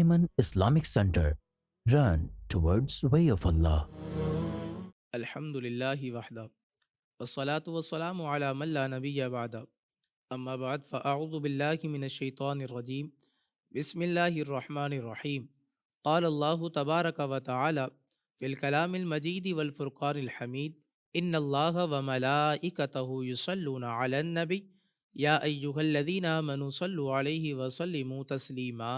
Ayman Islamic Center. Run towards way of Allah. الحمد لله وحده والصلاة والسلام على من لا نبي بعده أما بعد فأعوذ بالله من الشيطان الرجيم بسم الله الرحمن الرحيم قال الله تبارك وتعالى في الكلام المجيد والفرقان الحميد إن الله وملائكته يصلون على النبي يا أيها الذين آمنوا صلوا عليه وسلموا تسليما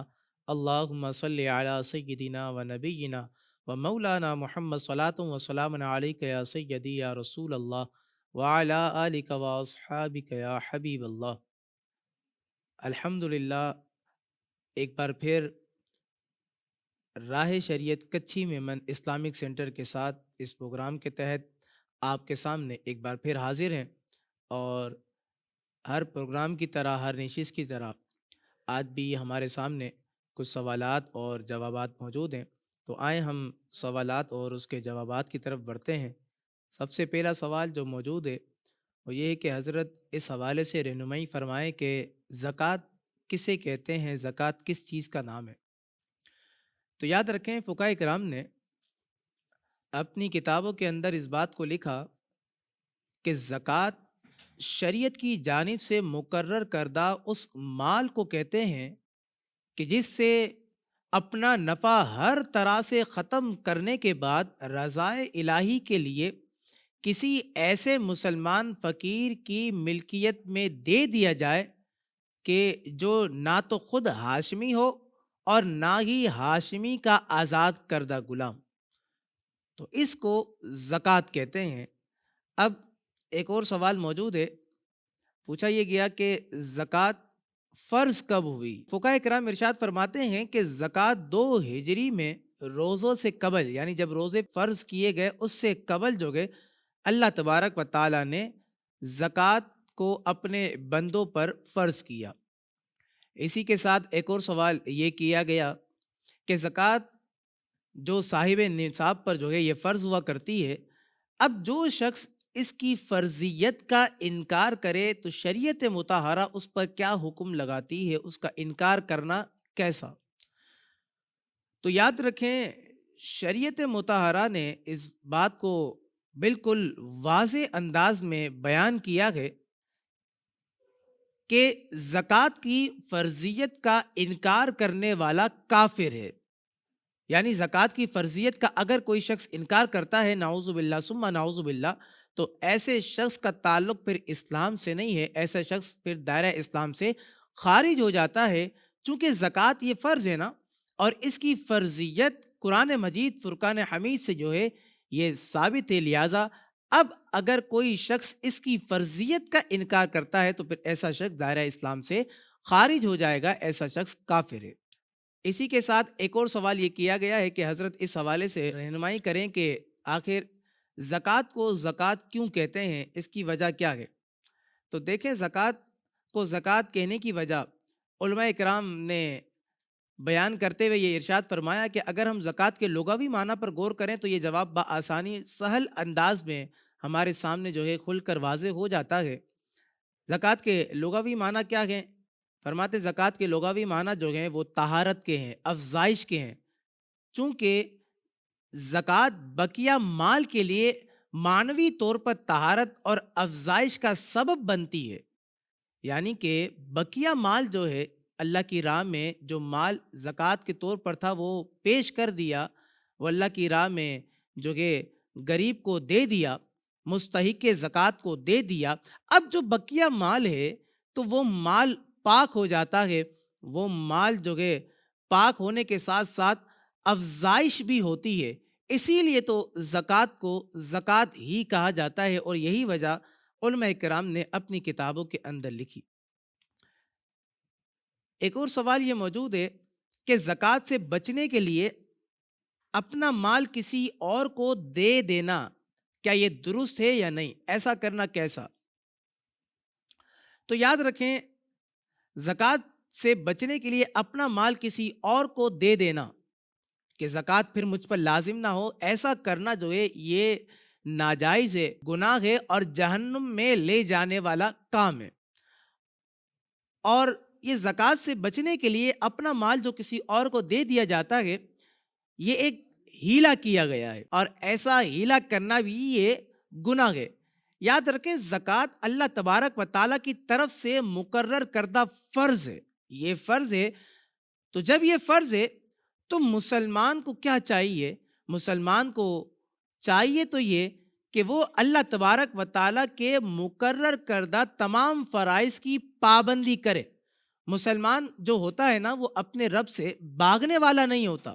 اللهم صل على سيدنا ونبينا ومولانا محمد صلاة وسلام عليك يا سيدي يا رسول الله وعلى آلك وأصحابك يا حبیب اللہ۔ الحمدللہ، ایک بار پھر راہ شریعت کچھی میمن اسلامک سینٹر کے ساتھ اس پروگرام کے تحت آپ کے سامنے ایک بار پھر حاضر ہیں، اور ہر پروگرام کی طرح، ہر نشست کی طرح آج بھی ہمارے سامنے کچھ سوالات اور جوابات موجود ہیں۔ تو آئیں ہم سوالات اور اس کے جوابات کی طرف بڑھتے ہیں۔ سب سے پہلا سوال جو موجود ہے وہ یہ ہے کہ حضرت اس حوالے سے رہنمائی فرمائیں کہ زکوٰۃ کسے کہتے ہیں، زکوٰۃ کس چیز کا نام ہے؟ تو یاد رکھیں، فقہاء کرام نے اپنی کتابوں کے اندر اس بات کو لکھا کہ زکوٰۃ شریعت کی جانب سے مقرر کردہ اس مال کو کہتے ہیں کہ جس سے اپنا نفع ہر طرح سے ختم کرنے کے بعد رضائے الہی کے لیے کسی ایسے مسلمان فقیر کی ملکیت میں دے دیا جائے کہ جو نہ تو خود ہاشمی ہو اور نہ ہی ہاشمی کا آزاد کردہ غلام، تو اس کو زکوٰۃ کہتے ہیں۔ اب ایک اور سوال موجود ہے، پوچھا یہ گیا کہ زکوٰۃ فرض کب ہوئی؟ فقہاء کرام ارشاد فرماتے ہیں کہ زکوٰۃ 2 ہجری میں روزوں سے قبل، یعنی جب روزے فرض کیے گئے اس سے قبل جو گئے، اللہ تبارک و تعالیٰ نے زکوٰۃ کو اپنے بندوں پر فرض کیا۔ اسی کے ساتھ ایک اور سوال یہ کیا گیا کہ زکوٰۃ جو صاحب نصاب پر جو ہے یہ فرض ہوا کرتی ہے، اب جو شخص اس کی فرضیت کا انکار کرے تو شریعت مطہرہ اس پر کیا حکم لگاتی ہے، اس کا انکار کرنا کیسا؟ تو یاد رکھیں، شریعت مطہرہ نے اس بات کو بالکل واضح انداز میں بیان کیا ہے کہ زکوٰۃ کی فرضیت کا انکار کرنے والا کافر ہے۔ یعنی زکوٰۃ کی فرضیت کا اگر کوئی شخص انکار کرتا ہے، نعوذ باللہ ثم نعوذ باللہ، تو ایسے شخص کا تعلق پھر اسلام سے نہیں ہے، ایسا شخص پھر دائرہ اسلام سے خارج ہو جاتا ہے، چونکہ زکوٰۃ یہ فرض ہے نا، اور اس کی فرضیت قرآن مجید فرقان حمید سے جو ہے یہ ثابت ہے۔ لہٰذا اب اگر کوئی شخص اس کی فرضیت کا انکار کرتا ہے تو پھر ایسا شخص دائرہ اسلام سے خارج ہو جائے گا، ایسا شخص کافر ہے۔ اسی کے ساتھ ایک اور سوال یہ کیا گیا ہے کہ حضرت اس حوالے سے رہنمائی کریں کہ آخر زکوٰۃ کو زکوٰۃ کیوں کہتے ہیں، اس کی وجہ کیا ہے؟ تو دیکھیں، زکوٰۃ کو زکوٰۃ کہنے کی وجہ علماء کرام نے بیان کرتے ہوئے یہ ارشاد فرمایا کہ اگر ہم زکوٰۃ کے لغوی معنی پر غور کریں تو یہ جواب بآسانی سہل انداز میں ہمارے سامنے جو ہے کھل کر واضح ہو جاتا ہے۔ زکوٰۃ کے لغوی معنی کیا ہیں؟ فرماتے زکوٰۃ کے لغوی معنی جو ہیں وہ طہارت کے ہیں، افزائش کے ہیں، چونکہ زکوٰۃ بقیہ مال کے لیے معنوی طور پر طہارت اور افزائش کا سبب بنتی ہے۔ یعنی کہ بقیہ مال جو ہے اللہ کی راہ میں، جو مال زکوٰۃ کے طور پر تھا وہ پیش کر دیا، وہ اللہ کی راہ میں جو کہ غریب کو دے دیا، مستحق زکوٰۃ کو دے دیا۔ اب جو بقیہ مال ہے تو وہ مال پاک ہو جاتا ہے، وہ مال جو ہے پاک ہونے کے ساتھ ساتھ افزائش بھی ہوتی ہے، اسی لیے تو زکوٰۃ کو زکوٰۃ ہی کہا جاتا ہے، اور یہی وجہ علماء کرام نے اپنی کتابوں کے اندر لکھی۔ ایک اور سوال یہ موجود ہے کہ زکوٰۃ سے بچنے کے لیے اپنا مال کسی اور کو دے دینا کیا یہ درست ہے یا نہیں، ایسا کرنا کیسا؟ تو یاد رکھیں، زکوٰۃ سے بچنے کے لیے اپنا مال کسی اور کو دے دینا کہ زکوٰۃ پھر مجھ پر لازم نہ ہو، ایسا کرنا جو ہے یہ ناجائز ہے، گناہ ہے اور جہنم میں لے جانے والا کام ہے۔ اور یہ زکوٰۃ سے بچنے کے لیے اپنا مال جو کسی اور کو دے دیا جاتا ہے، یہ ایک ہیلا کیا گیا ہے، اور ایسا ہیلا کرنا بھی یہ گناہ ہے۔ یاد رکھیں، زکوٰۃ اللہ تبارک و تعالیٰ کی طرف سے مقرر کردہ فرض ہے، یہ فرض ہے۔ تو جب یہ فرض ہے تو مسلمان کو کیا چاہیے؟ مسلمان کو چاہیے تو یہ کہ وہ اللہ تبارک و تعالیٰ کے مقرر کردہ تمام فرائض کی پابندی کرے۔ مسلمان جو ہوتا ہے نا، وہ اپنے رب سے بھاگنے والا نہیں ہوتا،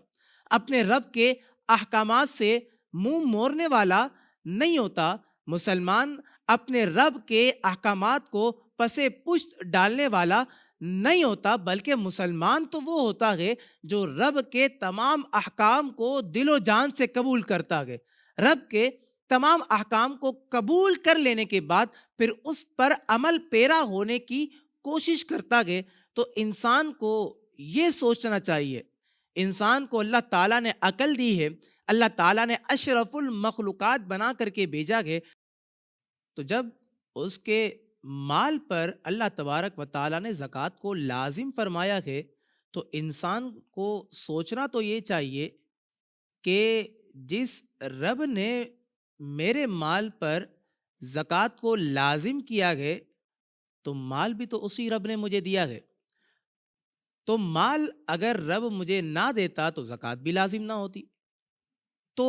اپنے رب کے احکامات سے منہ موڑنے والا نہیں ہوتا۔ مسلمان اپنے رب کے احکامات کو پسے پشت ڈالنے والا نہیں ہوتا، بلکہ مسلمان تو وہ ہوتا ہے جو رب کے تمام احکام کو دل و جان سے قبول کرتا ہے۔ رب کے تمام احکام کو قبول کر لینے کے بعد پھر اس پر عمل پیرا ہونے کی کوشش کرتا ہے۔ تو انسان کو یہ سوچنا چاہیے، انسان کو اللہ تعالیٰ نے عقل دی ہے، اللہ تعالیٰ نے اشرف المخلوقات بنا کر کے بھیجا ہے، تو جب اس کے مال پر اللہ تبارک و تعالیٰ نے زکوٰۃ کو لازم فرمایا ہے، تو انسان کو سوچنا تو یہ چاہیے کہ جس رب نے میرے مال پر زکوٰۃ کو لازم کیا ہے، تو مال بھی تو اسی رب نے مجھے دیا ہے۔ تو مال اگر رب مجھے نہ دیتا تو زکوٰۃ بھی لازم نہ ہوتی۔ تو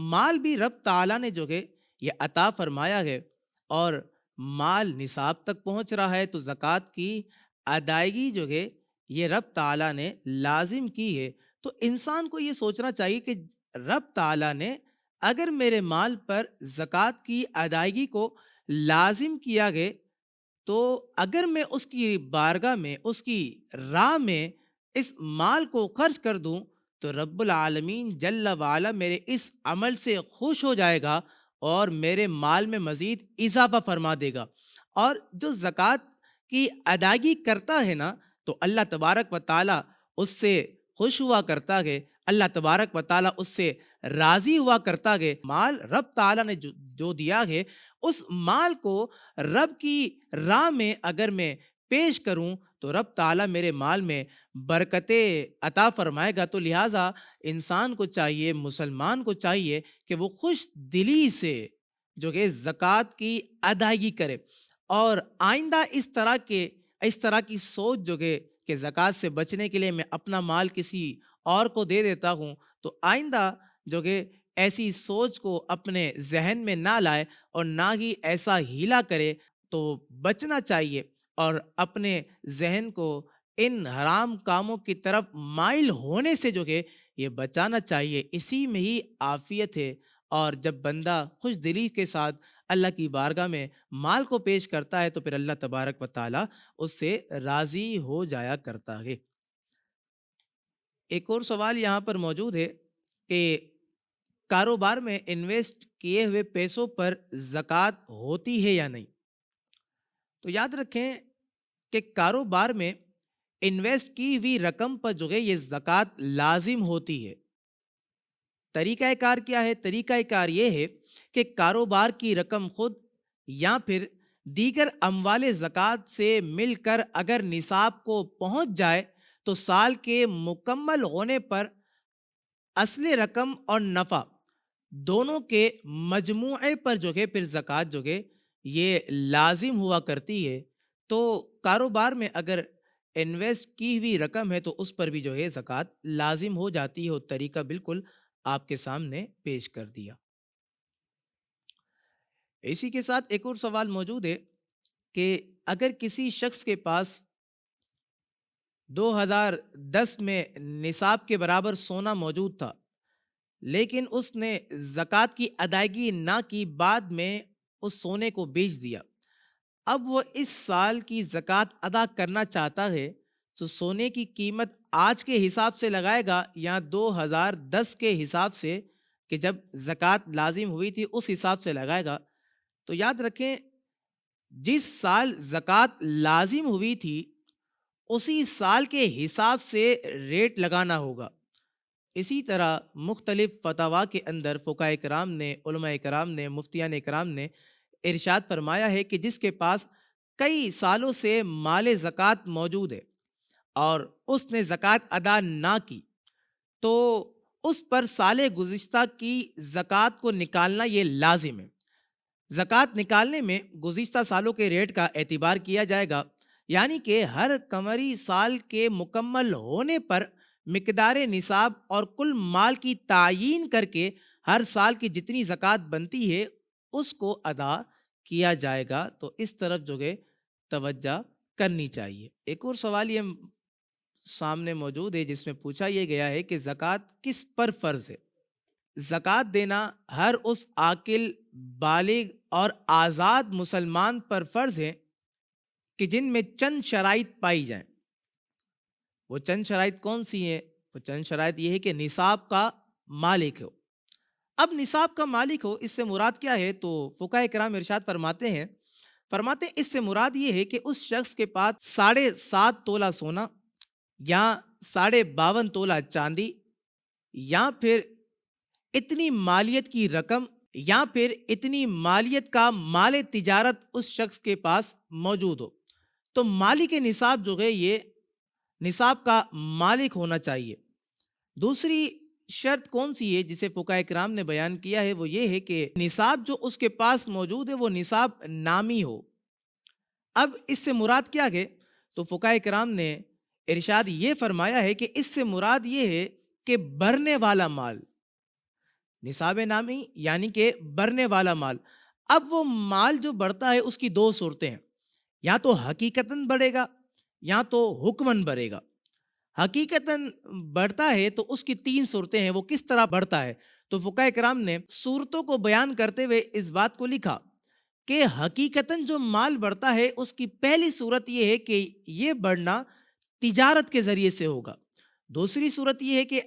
مال بھی رب تعالیٰ نے جو ہے یہ عطا فرمایا ہے، اور مال نصاب تک پہنچ رہا ہے، تو زکوٰۃ کی ادائیگی جو ہے یہ رب تعالیٰ نے لازم کی ہے۔ تو انسان کو یہ سوچنا چاہیے کہ رب تعالیٰ نے اگر میرے مال پر زکوٰۃ کی ادائیگی کو لازم کیا گیا، تو اگر میں اس کی بارگاہ میں، اس کی راہ میں اس مال کو خرچ کر دوں، تو رب العالمین جل وعلا میرے اس عمل سے خوش ہو جائے گا اور میرے مال میں مزید اضافہ فرما دے گا۔ اور جو زکوٰۃ کی ادائیگی کرتا ہے نا، تو اللہ تبارک و تعالیٰ اس سے خوش ہوا کرتا ہے، اللہ تبارک و تعالیٰ اس سے راضی ہوا کرتا ہے۔ مال رب تعالیٰ نے جو دیا ہے، اس مال کو رب کی راہ میں اگر میں پیش کروں تو رب تعالیٰ میرے مال میں برکتیں عطا فرمائے گا۔ تو لہٰذا انسان کو چاہیے، مسلمان کو چاہیے کہ وہ خوش دلی سے جو کہ زکوٰۃ کی ادائیگی کرے، اور آئندہ اس طرح کی سوچ جو کہ زکوٰۃ سے بچنے کے لیے میں اپنا مال کسی اور کو دے دیتا ہوں، تو آئندہ جو کہ ایسی سوچ کو اپنے ذہن میں نہ لائے اور نہ ہی ایسا ہیلا کرے۔ تو بچنا چاہیے اور اپنے ذہن کو ان حرام کاموں کی طرف مائل ہونے سے جو کہ یہ بچانا چاہیے۔ اسی میں ہی عافیت ہے، اور جب بندہ خوش دلی کے ساتھ اللہ کی بارگاہ میں مال کو پیش کرتا ہے تو پھر اللہ تبارک و تعالیٰ اس سے راضی ہو جایا کرتا ہے۔ ایک اور سوال یہاں پر موجود ہے کہ کاروبار میں انویسٹ کیے ہوئے پیسوں پر زکوٰۃ ہوتی ہے یا نہیں؟ تو یاد رکھیں کہ کاروبار میں انویسٹ کی ہوئی رقم پر جو ہے یہ زکوٰۃ لازم ہوتی ہے۔ طریقہ کار کیا ہے؟ طریقہ کار یہ ہے کہ کاروبار کی رقم خود یا پھر دیگر اموال زکوٰۃ سے مل کر اگر نصاب کو پہنچ جائے تو سال کے مکمل ہونے پر اصل رقم اور نفع دونوں کے مجموعے پر جو ہے پھر زکوٰۃ جو ہے یہ لازم ہوا کرتی ہے۔ تو کاروبار میں اگر انویسٹ کی ہوئی رقم ہے تو اس پر بھی جو ہے زکوٰۃ لازم ہو جاتی ہے، اور طریقہ بالکل آپ کے سامنے پیش کر دیا۔ اسی کے ساتھ ایک اور سوال موجود ہے کہ اگر کسی شخص کے پاس 2010 میں نصاب کے برابر سونا موجود تھا، لیکن اس نے زکوٰۃ کی ادائیگی نہ کی، بعد میں اس سونے کو بیچ دیا، اب وہ اس سال کی زکوٰۃ ادا کرنا چاہتا ہے، تو سونے کی قیمت آج کے حساب سے لگائے گا یا 2010 کے حساب سے کہ جب زکوٰۃ لازم ہوئی تھی اس حساب سے لگائے گا؟ تو یاد رکھیں، جس سال زکوٰۃ لازم ہوئی تھی اسی سال کے حساب سے ریٹ لگانا ہوگا۔ اسی طرح مختلف فتاویٰ کے اندر فقہاء کرام نے، علماء کرام نے، مفتیان کرام نے ارشاد فرمایا ہے کہ جس کے پاس کئی سالوں سے مال زکوٰۃ موجود ہے، اور اس نے زکوٰۃ ادا نہ کی تو اس پر سال گزشتہ کی زکوٰۃ کو نکالنا یہ لازم ہے۔ زکوٰۃ نکالنے میں گزشتہ سالوں کے ریٹ کا اعتبار کیا جائے گا، یعنی کہ ہر قمری سال کے مکمل ہونے پر مقدار نصاب اور کل مال کی تعیین کر کے ہر سال کی جتنی زکوٰۃ بنتی ہے اس کو ادا کیا جائے گا۔ تو اس طرف جو ہے توجہ کرنی چاہیے۔ ایک اور سوال یہ سامنے موجود ہے جس میں پوچھا یہ گیا ہے کہ زکوٰۃ کس پر فرض ہے؟ زکوٰۃ دینا ہر اس عاقل، بالغ اور آزاد مسلمان پر فرض ہے کہ جن میں چند شرائط پائی جائیں۔ وہ چند شرائط کون سی ہیں؟ وہ چند شرائط یہ ہے کہ نصاب کا مالک ہو۔ اب نصاب کا مالک ہو، اس سے مراد کیا ہے؟ تو فقہاء کرام ارشاد فرماتے ہیں اس سے مراد یہ ہے کہ اس شخص کے پاس 7.5 تولہ سونا یا 52.5 تولہ چاندی یا پھر اتنی مالیت کی رقم یا پھر اتنی مالیت کا مال تجارت اس شخص کے پاس موجود ہو، تو مالک نصاب جو ہے یہ نصاب کا مالک ہونا چاہیے۔ دوسری شرط کون سی ہے جسے فقہاء کرام نے بیان کیا ہے؟ وہ یہ ہے کہ نصاب جو اس کے پاس موجود ہے وہ نصاب نامی ہو۔ اب اس سے مراد کیا ہے؟ تو فقہاء کرام نے ارشاد یہ فرمایا ہے کہ اس سے مراد یہ ہے کہ بھرنے والا مال، نصاب نامی یعنی کہ بھرنے والا مال۔ اب وہ مال جو بڑھتا ہے اس کی دو صورتیں ہیں، یا تو حقیقتاً بڑھے گا یا تو حکماً بڑھے گا۔ حقیقتاً بڑھتا ہے تو اس کی 3 صورتیں ہیں، وہ کس طرح بڑھتا ہے؟ تو فقہاء کرام نے صورتوں کو بیان کرتے ہوئے اس بات کو لکھا کہ حقیقتاً جو مال بڑھتا ہے اس کی پہلی صورت یہ ہے کہ یہ بڑھنا تجارت کے ذریعے سے ہوگا۔ دوسری صورت یہ ہے کہ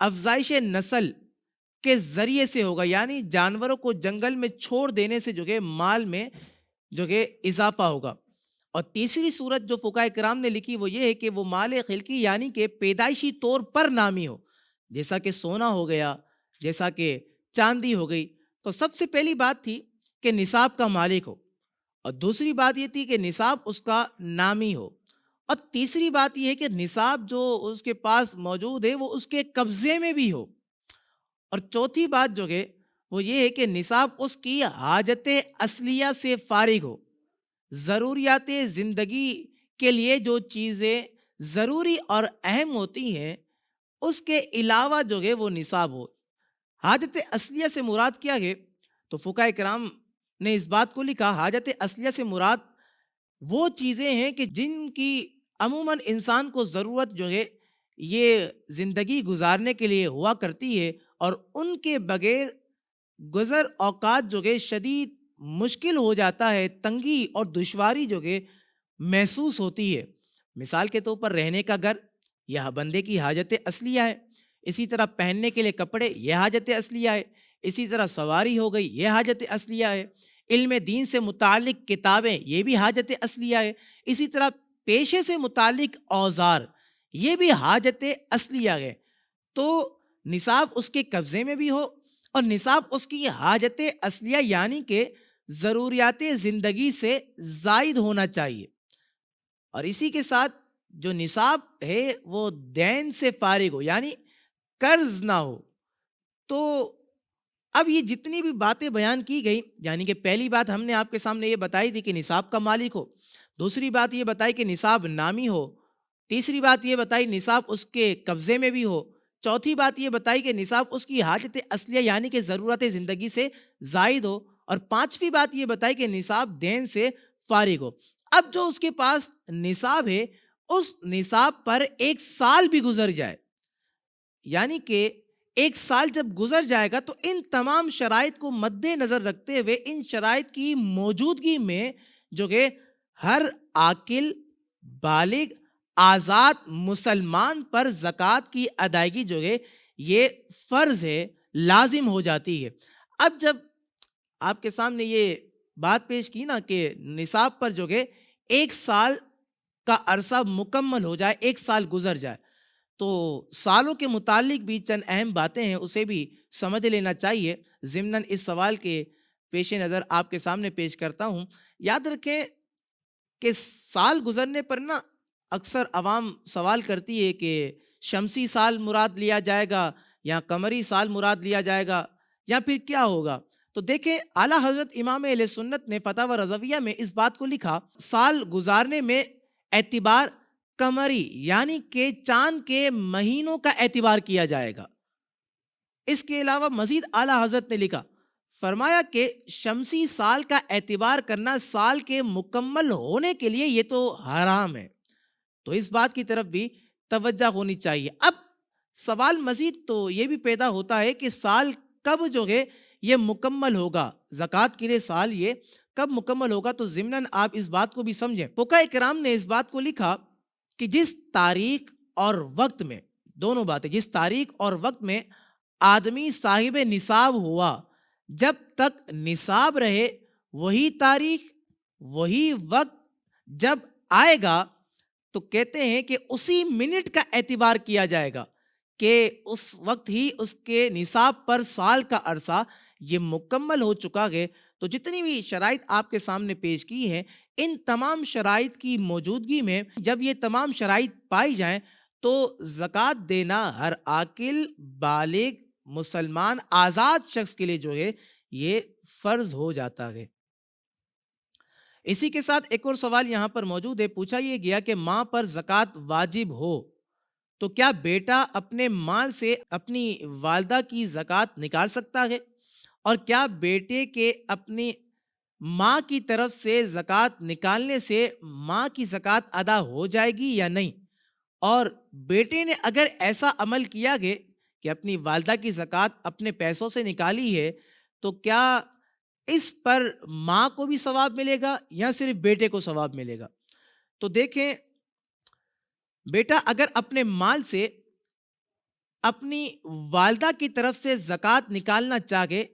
افزائش نسل کے ذریعے سے ہوگا، یعنی جانوروں کو جنگل میں چھوڑ دینے سے جو کہ مال میں جو کہ اضافہ ہوگا۔ اور تیسری صورت جو فقہاء کرام نے لکھی وہ یہ ہے کہ وہ مال خلقی یعنی کہ پیدائشی طور پر نامی ہو، جیسا کہ سونا ہو گیا، جیسا کہ چاندی ہو گئی۔ تو سب سے پہلی بات تھی کہ نصاب کا مالک ہو، اور دوسری بات یہ تھی کہ نصاب اس کا نامی ہو، اور تیسری بات یہ ہے کہ نصاب جو اس کے پاس موجود ہے وہ اس کے قبضے میں بھی ہو، اور چوتھی بات جو ہے وہ یہ ہے کہ نصاب اس کی حاجت اصلیہ سے فارغ ہو۔ ضروریات زندگی کے لیے جو چیزیں ضروری اور اہم ہوتی ہیں اس کے علاوہ جو ہے وہ نصاب ہو۔ حاجت اصلیہ سے مراد کیا ہے؟ تو فقہاء کرام نے اس بات کو لکھا، حاجت اصلیہ سے مراد وہ چیزیں ہیں کہ جن کی عموماً انسان کو ضرورت جو ہے یہ زندگی گزارنے کے لیے ہوا کرتی ہے، اور ان کے بغیر گزر اوقات جو کہ شدید مشکل ہو جاتا ہے، تنگی اور دشواری جو کہ محسوس ہوتی ہے۔ مثال کے طور پر رہنے کا گھر یہ بندے کی حاجت اصلیہ ہے، اسی طرح پہننے کے لیے کپڑے یہ حاجت اصلیہ ہے، اسی طرح سواری ہو گئی یہ حاجت اصلیہ ہے، علم دین سے متعلق کتابیں یہ بھی حاجت اصلیہ ہے، اسی طرح پیشے سے متعلق اوزار یہ بھی حاجت اصلیہ ہے۔ تو نصاب اس کے قبضے میں بھی ہو اور نصاب اس کی حاجت اصلیہ یعنی کہ ضروریات زندگی سے زائد ہونا چاہیے، اور اسی کے ساتھ جو نصاب ہے وہ دین سے فارغ ہو، یعنی قرض نہ ہو۔ تو اب یہ جتنی بھی باتیں بیان کی گئی، یعنی کہ پہلی بات ہم نے آپ کے سامنے یہ بتائی تھی کہ نصاب کا مالک ہو، دوسری بات یہ بتائی کہ نصاب نامی ہو، تیسری بات یہ بتائی نصاب اس کے قبضے میں بھی ہو، چوتھی بات یہ بتائی کہ نصاب اس کی حاجت اصلیہ یعنی کہ ضرورت زندگی سے زائد ہو، اور پانچویں بات یہ بتائی کہ نصاب دین سے فارغ ہو۔ اب جو اس کے پاس نصاب ہے اس نصاب پر 1 سال بھی گزر جائے، یعنی کہ 1 سال جب گزر جائے گا تو ان تمام شرائط کو مد نظر رکھتے ہوئے، ان شرائط کی موجودگی میں جو کہ ہر عاقل، بالغ، آزاد مسلمان پر زکوٰۃ کی ادائیگی جو ہے یہ فرض ہے، لازم ہو جاتی ہے۔ اب جب آپ کے سامنے یہ بات پیش کی نا کہ نصاب پر جو کہ 1 سال کا عرصہ مکمل ہو جائے، 1 سال گزر جائے، تو سالوں کے متعلق بھی چند اہم باتیں ہیں، اسے بھی سمجھ لینا چاہیے۔ ضمناً اس سوال کے پیش نظر آپ کے سامنے پیش کرتا ہوں۔ یاد رکھیں کہ سال گزرنے پر نا اکثر عوام سوال کرتی ہے کہ شمسی سال مراد لیا جائے گا یا قمری سال مراد لیا جائے گا یا پھر کیا ہوگا؟ تو دیکھیں اعلیٰ حضرت امام اہل سنت نے فتاوی رضویہ میں اس بات کو لکھا، سال گزارنے میں اعتبار قمری یعنی کہ چاند کے مہینوں کا اعتبار کیا جائے گا۔ اس کے علاوہ مزید اعلیٰ حضرت نے لکھا، فرمایا کہ شمسی سال کا اعتبار کرنا سال کے مکمل ہونے کے لیے یہ تو حرام ہے، تو اس بات کی طرف بھی توجہ ہونی چاہیے۔ اب سوال مزید تو یہ بھی پیدا ہوتا ہے کہ سال کب جو ہے یہ مکمل ہوگا، زکوٰۃ کے لیے سال یہ کب مکمل ہوگا؟ تو ضمناً آپ اس بات کو بھی سمجھیں، فقہاء کرام نے اس بات کو لکھا کہ جس تاریخ اور وقت میں، دونوں باتیں، جس تاریخ اور وقت میں آدمی صاحب نصاب ہوا، جب تک نصاب رہے وہی تاریخ وہی وقت جب آئے گا تو کہتے ہیں کہ اسی منٹ کا اعتبار کیا جائے گا کہ اس وقت ہی اس کے نصاب پر سال کا عرصہ یہ مکمل ہو چکا ہے۔ تو جتنی بھی شرائط آپ کے سامنے پیش کی ہیں، ان تمام شرائط کی موجودگی میں جب یہ تمام شرائط پائی جائیں تو زکوٰۃ دینا ہر عاقل بالغ مسلمان آزاد شخص کے لیے جو ہے یہ فرض ہو جاتا ہے۔ اسی کے ساتھ ایک اور سوال یہاں پر موجود ہے، پوچھا یہ گیا کہ ماں پر زکوٰۃ واجب ہو تو کیا بیٹا اپنے مال سے اپنی والدہ کی زکوٰۃ نکال سکتا ہے؟ اور کیا بیٹے کے اپنی ماں کی طرف سے زکوٰۃ نکالنے سے ماں کی زکوٰۃ ادا ہو جائے گی یا نہیں؟ اور بیٹے نے اگر ایسا عمل کیا کہ اپنی والدہ کی زکوٰۃ اپنے پیسوں سے نکالی ہے تو کیا اس پر ماں کو بھی ثواب ملے گا یا صرف بیٹے کو ثواب ملے گا؟ تو دیکھیں، بیٹا اگر اپنے مال سے اپنی والدہ کی طرف سے زکوٰۃ نکالنا چاہے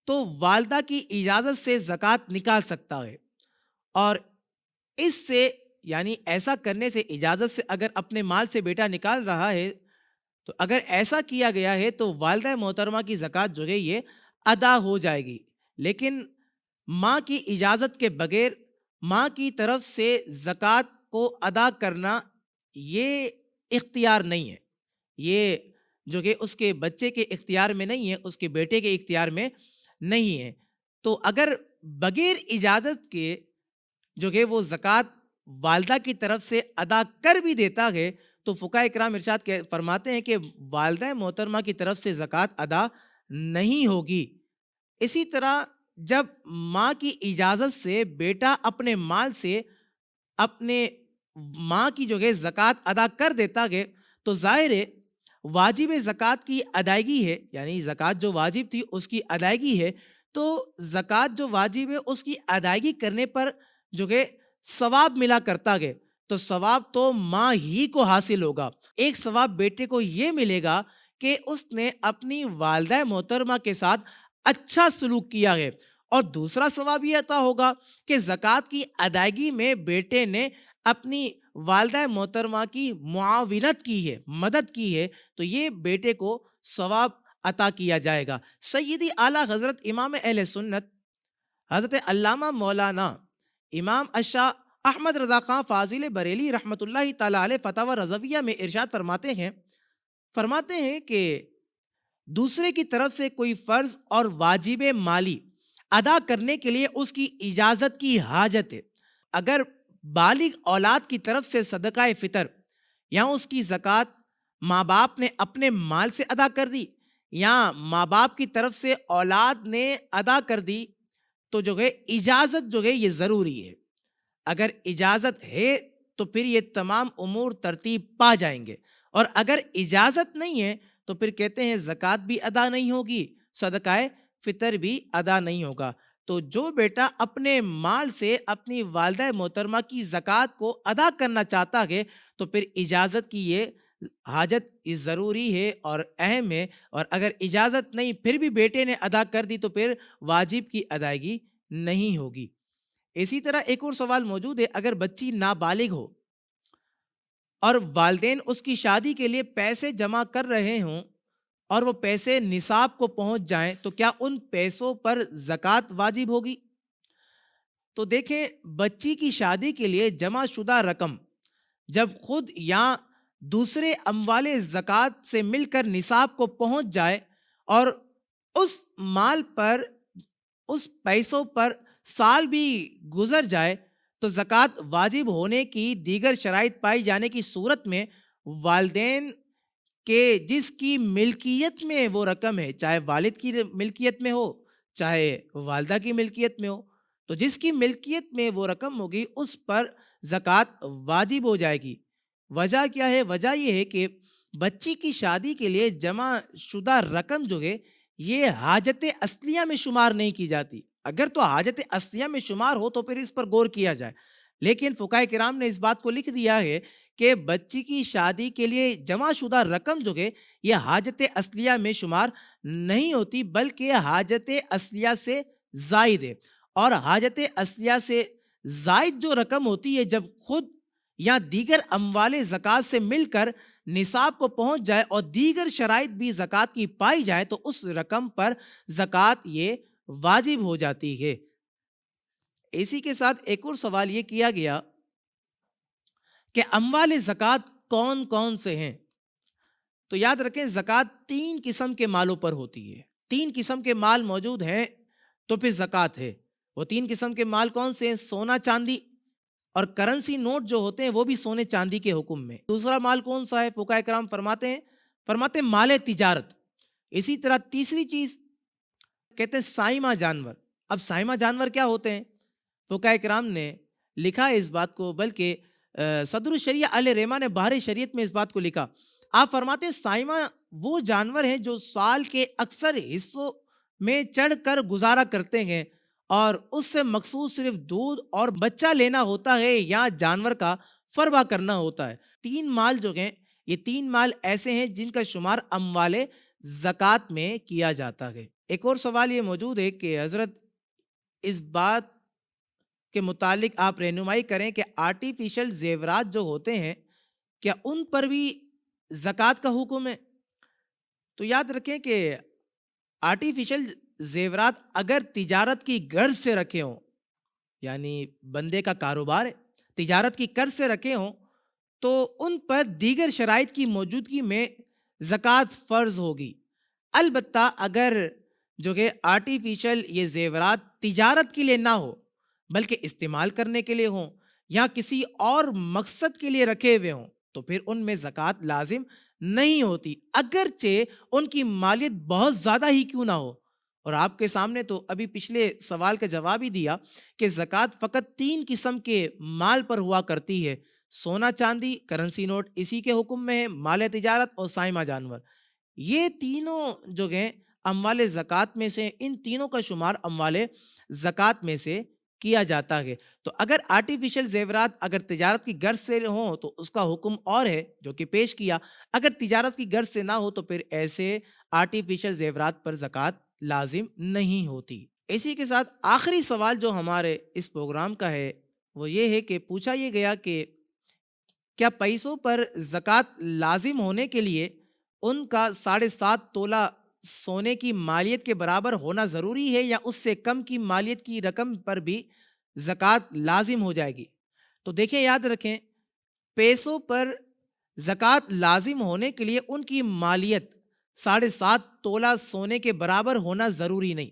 تو والدہ کی اجازت سے زکوٰۃ نکال سکتا ہے، اور اس سے یعنی ایسا کرنے سے، اجازت سے اگر اپنے مال سے بیٹا نکال رہا ہے تو اگر ایسا کیا گیا ہے تو والدہ محترمہ کی زکوٰۃ جو ہے یہ ادا ہو جائے گی، لیکن ماں کی اجازت کے بغیر ماں کی طرف سے زکوٰۃ کو ادا کرنا یہ اختیار نہیں ہے، یہ جو کہ اس کے بچے کے اختیار میں نہیں ہے، اس کے بیٹے کے اختیار میں نہیں ہے۔ تو اگر بغیر اجازت کے جو کہ وہ زکوٰۃ والدہ کی طرف سے ادا کر بھی دیتا ہے تو فقہاء کرام ارشاد فرماتے ہیں کہ والدہ محترمہ کی طرف سے زکوٰۃ ادا نہیں ہوگی۔ اسی طرح جب ماں کی اجازت سے بیٹا اپنے مال سے اپنے ماں کی جو ہے زکوٰۃ ادا کر دیتا ہے تو ظاہر ہے واجب زکوٰۃ کی ادائیگی ہے، یعنی زکوٰۃ جو واجب تھی اس کی ادائیگی ہے، تو زکوٰۃ جو واجب ہے اس کی ادائیگی کرنے پر جو کہ ثواب ملا کرتا ہے، تو ثواب تو ماں ہی کو حاصل ہوگا۔ ایک ثواب بیٹے کو یہ ملے گا کہ اس نے اپنی والدہ محترمہ کے ساتھ اچھا سلوک کیا ہے، اور دوسرا ثواب یہ عطا ہوگا کہ زکوٰۃ کی ادائیگی میں بیٹے نے اپنی والدہ محترمہ کی معاونت کی ہے، مدد کی ہے، تو یہ بیٹے کو ثواب عطا کیا جائے گا۔ سیدی اعلیٰ حضرت امام اہل سنت حضرت علامہ مولانا امام الشاہ احمد رضا خان فاضل بریلی رحمۃ اللہ تعالیٰ علیہ فتاوی رضویہ میں ارشاد فرماتے ہیں کہ دوسرے کی طرف سے کوئی فرض اور واجب مالی ادا کرنے کے لیے اس کی اجازت کی حاجت ہے۔ اگر بالغ اولاد کی طرف سے صدقہ فطر یا اس کی زکوٰۃ ماں باپ نے اپنے مال سے ادا کر دی یا ماں باپ کی طرف سے اولاد نے ادا کر دی تو جو ہے اجازت جو ہے یہ ضروری ہے۔ اگر اجازت ہے تو پھر یہ تمام امور ترتیب پا جائیں گے، اور اگر اجازت نہیں ہے تو پھر کہتے ہیں زکوٰۃ بھی ادا نہیں ہوگی، صدقہ فطر بھی ادا نہیں ہوگا۔ تو جو بیٹا اپنے مال سے اپنی والدہ محترمہ کی زکوٰۃ کو ادا کرنا چاہتا ہے تو پھر اجازت کی یہ حاجت ضروری ہے اور اہم ہے، اور اگر اجازت نہیں پھر بھی بیٹے نے ادا کر دی تو پھر واجب کی ادائیگی نہیں ہوگی۔ اسی طرح ایک اور سوال موجود ہے، اگر بچی نابالغ ہو اور والدین اس کی شادی کے لیے پیسے جمع کر رہے ہوں اور وہ پیسے نصاب کو پہنچ جائیں تو کیا ان پیسوں پر زکوٰۃ واجب ہوگی؟ تو دیکھیں، بچی کی شادی کے لیے جمع شدہ رقم جب خود یا دوسرے اموال زکوٰۃ سے مل کر نصاب کو پہنچ جائے اور اس مال پر، اس پیسوں پر سال بھی گزر جائے، تو زکوٰۃ واجب ہونے کی دیگر شرائط پائی جانے کی صورت میں والدین کہ جس کی ملکیت میں وہ رقم ہے، چاہے والد کی ملکیت میں ہو چاہے والدہ کی ملکیت میں ہو، تو جس کی ملکیت میں وہ رقم ہوگی اس پر زکوٰۃ واجب ہو جائے گی۔ وجہ کیا ہے؟ وجہ یہ ہے کہ بچی کی شادی کے لیے جمع شدہ رقم جو ہے یہ حاجت اصلیہ میں شمار نہیں کی جاتی۔ اگر تو حاجت اصلیہ میں شمار ہو تو پھر اس پر غور کیا جائے، لیکن فقہاء کرام نے اس بات کو لکھ دیا ہے کہ بچی کی شادی کے لیے جمع شدہ رقم جو ہے یہ حاجت اصلیہ میں شمار نہیں ہوتی، بلکہ حاجت اصلیہ سے زائد ہے۔ اور حاجت اصلیہ سے زائد جو رقم ہوتی ہے، جب خود یا دیگر اموال زکوٰۃ سے مل کر نصاب کو پہنچ جائے اور دیگر شرائط بھی زکوٰۃ کی پائی جائے، تو اس رقم پر زکوٰۃ یہ واجب ہو جاتی ہے۔ اسی کے ساتھ ایک اور سوال یہ کیا گیا کہ اموال زکوٰۃ کون کون سے ہیں؟ تو یاد رکھیں زکوٰۃ 3 قسم کے مالوں پر ہوتی ہے۔ 3 قسم کے مال موجود ہیں تو پھر زکوٰۃ ہے۔ وہ 3 قسم کے مال کون سے ہیں؟ سونا چاندی اور کرنسی نوٹ جو ہوتے ہیں وہ بھی سونے چاندی کے حکم میں۔ دوسرا مال کون سا ہے؟ فقہاء کرام فرماتے ہیں مال تجارت۔ اسی طرح تیسری چیز کہتے ہیں سائمہ جانور۔ اب سائمہ جانور کیا ہوتے ہیں؟ فقہاء کرام نے لکھا ہے اس بات کو، بلکہ صدر الشریعہ ال ریما نے بحر شریعت میں اس بات کو لکھا۔ آپ فرماتے ہیں سائمہ وہ جانور ہیں جو سال کے اکثر حصوں میں چڑھ کر گزارا کرتے ہیں اور اس سے مقصود صرف دودھ اور بچہ لینا ہوتا ہے یا جانور کا فروا کرنا ہوتا ہے۔ 3 مال جو ہیں یہ 3 مال ایسے ہیں جن کا شمار اموال زکوٰۃ میں کیا جاتا ہے۔ ایک اور سوال یہ موجود ہے کہ حضرت اس بات کے متعلق آپ رہنمائی کریں کہ آرٹیفیشل زیورات جو ہوتے ہیں کیا ان پر بھی زکوٰۃ کا حکم ہے؟ تو یاد رکھیں کہ آرٹیفیشل زیورات اگر تجارت کی غرض سے رکھے ہوں، یعنی بندے کا کاروبار ہے، تجارت کی غرض سے رکھے ہوں، تو ان پر دیگر شرائط کی موجودگی میں زکوٰۃ فرض ہوگی۔ البتہ اگر جو کہ آرٹیفیشل یہ زیورات تجارت کے لیے نہ ہو بلکہ استعمال کرنے کے لیے ہوں یا کسی اور مقصد کے لیے رکھے ہوئے ہوں تو پھر ان میں زکوٰۃ لازم نہیں ہوتی، اگرچہ ان کی مالیت بہت زیادہ ہی کیوں نہ ہو۔ اور آپ کے سامنے تو ابھی پچھلے سوال کا جواب ہی دیا کہ زکوٰۃ فقط 3 قسم کے مال پر ہوا کرتی ہے، سونا چاندی، کرنسی نوٹ اسی کے حکم میں ہے، مال تجارت اور سائمہ جانور۔ یہ تینوں جو ہیں اموال زکوٰۃ میں سے، ان تینوں کا شمار اموال زکوٰۃ میں سے کیا جاتا ہے۔ تو اگر آرٹیفیشل زیورات اگر تجارت کی غرض سے ہوں تو اس کا حکم اور ہے جو کہ پیش کیا، اگر تجارت کی غرض سے نہ ہو تو پھر ایسے آرٹیفیشل زیورات پر زکوٰۃ لازم نہیں ہوتی۔ اسی کے ساتھ آخری سوال جو ہمارے اس پروگرام کا ہے وہ یہ ہے کہ پوچھا یہ گیا کہ کیا پیسوں پر زکوٰۃ لازم ہونے کے لیے ان کا 7.5 تولہ سونے کی مالیت کے برابر ہونا ضروری ہے یا اس سے کم کی مالیت کی رقم پر بھی زکوٰۃ لازم ہو جائے گی؟ تو دیکھیں یاد رکھیں پیسوں پر زکوٰۃ لازم ہونے کے لیے ان کی مالیت 7.5 تولہ سونے کے برابر ہونا ضروری نہیں،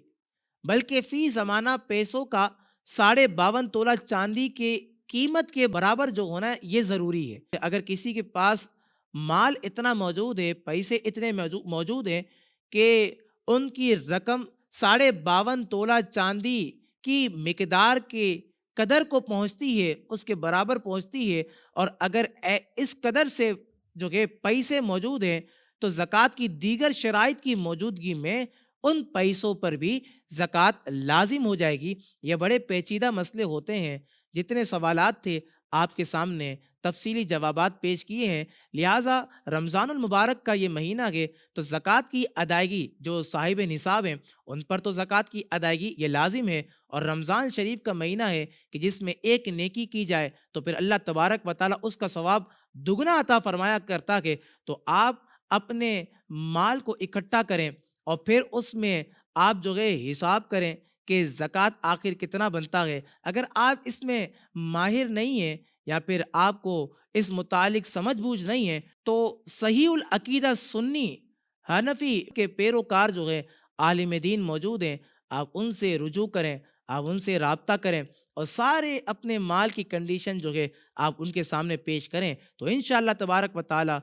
بلکہ فی زمانہ پیسوں کا 52.5 تولہ چاندی کے قیمت کے برابر جو ہونا ہے یہ ضروری ہے۔ اگر کسی کے پاس مال اتنا موجود ہے، پیسے اتنے موجود ہیں کہ ان کی رقم 52.5 تولہ چاندی کی مقدار کے قدر کو پہنچتی ہے، اس کے برابر پہنچتی ہے، اور اگر اس قدر سے جو کہ پیسے موجود ہیں تو زکوٰۃ کی دیگر شرائط کی موجودگی میں ان پیسوں پر بھی زکوٰۃ لازم ہو جائے گی۔ یہ بڑے پیچیدہ مسئلے ہوتے ہیں، جتنے سوالات تھے آپ کے سامنے تفصیلی جوابات پیش کیے ہیں، لہٰذا رمضان المبارک کا یہ مہینہ ہے تو زکوٰۃ کی ادائیگی جو صاحب نصاب ہیں ان پر تو زکوٰۃ کی ادائیگی یہ لازم ہے، اور رمضان شریف کا مہینہ ہے کہ جس میں ایک نیکی کی جائے تو پھر اللہ تبارک و تعالیٰ اس کا ثواب دگنا عطا فرمایا کرتا ہے۔ تو آپ اپنے مال کو اکٹھا کریں اور پھر اس میں آپ جو ہے حساب کریں کہ زکوٰۃ آخر کتنا بنتا ہے۔ اگر آپ اس میں ماہر نہیں ہیں یا پھر آپ کو اس متعلق سمجھ بوجھ نہیں ہے، تو صحیح العقیدہ سنی حنفی کے پیروکار جو ہے عالم دین موجود ہیں، آپ ان سے رجوع کریں، آپ ان سے رابطہ کریں اور سارے اپنے مال کی کنڈیشن جو ہے آپ ان کے سامنے پیش کریں، تو انشاءاللہ تبارک و تعالی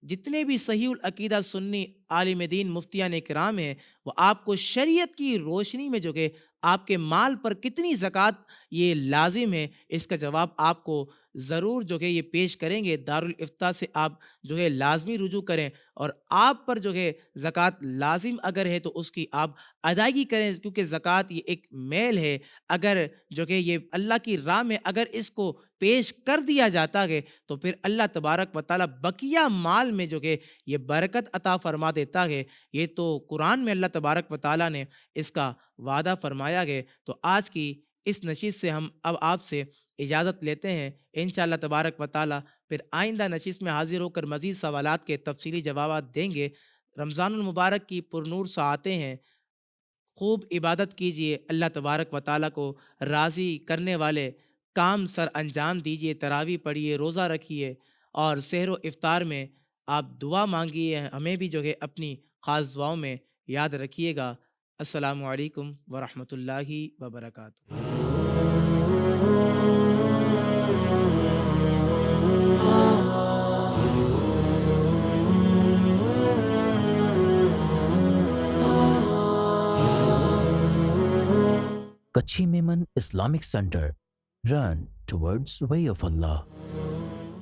جتنے بھی صحیح العقیدہ سنی عالم دین مفتیان کرام ہیں، وہ آپ کو شریعت کی روشنی میں جو کہ آپ کے مال پر کتنی زکوٰۃ یہ لازم ہے، اس کا جواب آپ کو ضرور جو کہ یہ پیش کریں گے۔ دارالافتاء سے آپ جو ہے لازمی رجوع کریں، اور آپ پر جو ہے زکوٰۃ لازم اگر ہے تو اس کی آپ ادائیگی کریں، کیونکہ زکوٰۃ یہ ایک میل ہے، اگر جو کہ یہ اللہ کی راہ میں اگر اس کو پیش کر دیا جاتا ہے تو پھر اللہ تبارک و تعالیٰ بقیہ مال میں جو کہ یہ برکت عطا فرما دیتا ہے۔ یہ تو قرآن میں اللہ تبارک و تعالیٰ نے اس کا وعدہ فرمایا ہے۔ تو آج کی اس نشست سے ہم اب آپ سے اجازت لیتے ہیں، انشاءاللہ تبارک و تعالیٰ پھر آئندہ نشست میں حاضر ہو کر مزید سوالات کے تفصیلی جوابات دیں گے۔ رمضان المبارک کی پرنور ساعتیں ہیں، خوب عبادت کیجئے، اللہ تبارک و تعالیٰ کو راضی کرنے والے کام سر انجام دیجئے، تراویح پڑھیے، روزہ رکھیے، اور سحر و افطار میں آپ دعا مانگیے، ہمیں بھی جو ہے اپنی خاص دعاؤں میں یاد رکھیے گا۔ السلام علیکم ورحمۃ اللہ وبرکاتہ۔ Kachi Memon Islamic Center. Run towards way of Allah.